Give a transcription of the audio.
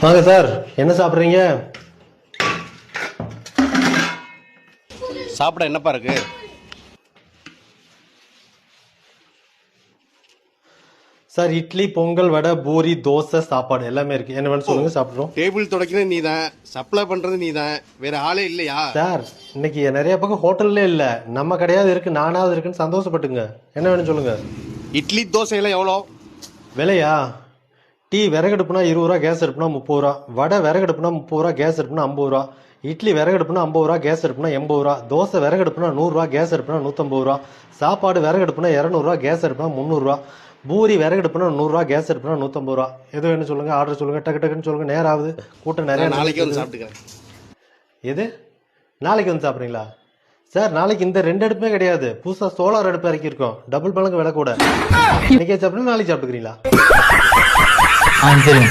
வாங்க சார், என்ன சாப்பிட்றீங்க? சாப்பிட என்னப்பா இருக்கு? சார், இட்லி, பொங்கல், வடை, பூரி, தோசை, சாப்பாடு எல்லாமே இருக்கு. என்ன வேணும் சொல்லுங்க, சாப்பிட்றோம். டேபிள் துடைக்கிறது நீ தான், சப்ளை பண்றது நீ தான், வேற ஆளே இல்லையா? சார், இன்னைக்கு நிறைய பக்கம் ஹோட்டல்லே இல்ல, நம்ம கடையாவது இருக்கு, நானாவது இருக்குன்னு சந்தோஷப்பட்டுங்க. என்ன வேணும் சொல்லுங்க. இட்லி தோசை எல்லாம் எவ்வளோ விலையா? டீ விறகடுப்புனா 20 ரூபா, கேஸ் அடுப்புனா 30 ரூபா. வடை விறகடுப்புனா 30 ரூபா, கேஸ் அடுப்புனா 50 ரூபா. இட்லி விறகடுப்புனா 50 ரூபா, கேஸ் அடுப்புனா 80 ரூபா. தோசை விறகடுப்புனா 100 ரூபா, கேஸ் அடுப்புனா 150 ரூபா. சாப்பாடு விறகடுப்புனா 200 ரூபா, கேஸ் அடுப்புனா 300 ரூபா. பூரி விறகடுப்புனா 100 ரூபா, கேஸ் அடுப்புனா 150 ரூபா. எது வேணும் சொல்லுங்க, ஆர்டர் சொல்லுங்க, டக்கு டக்குன்னு சொல்லுங்க. நேரம் ஆகுது, கூட்டம் நிறைய. நாளைக்கு வந்து சாப்பிட்டுக்கிறேன். எது நாளைக்கு வந்து சாப்பிட்றீங்களா? சார், நாளைக்கு இந்த 2 அடுப்புமே கிடையாது, புதுசா சோலார் அடுப்பு இறக்கியிருக்கோம், டபுள் மடங்கு விலை கூட. இன்னைக்கே சாப்பிடுங்க, நாளைக்கு சாப்பிட்டுக்கிறீங்களா? சரிங்க.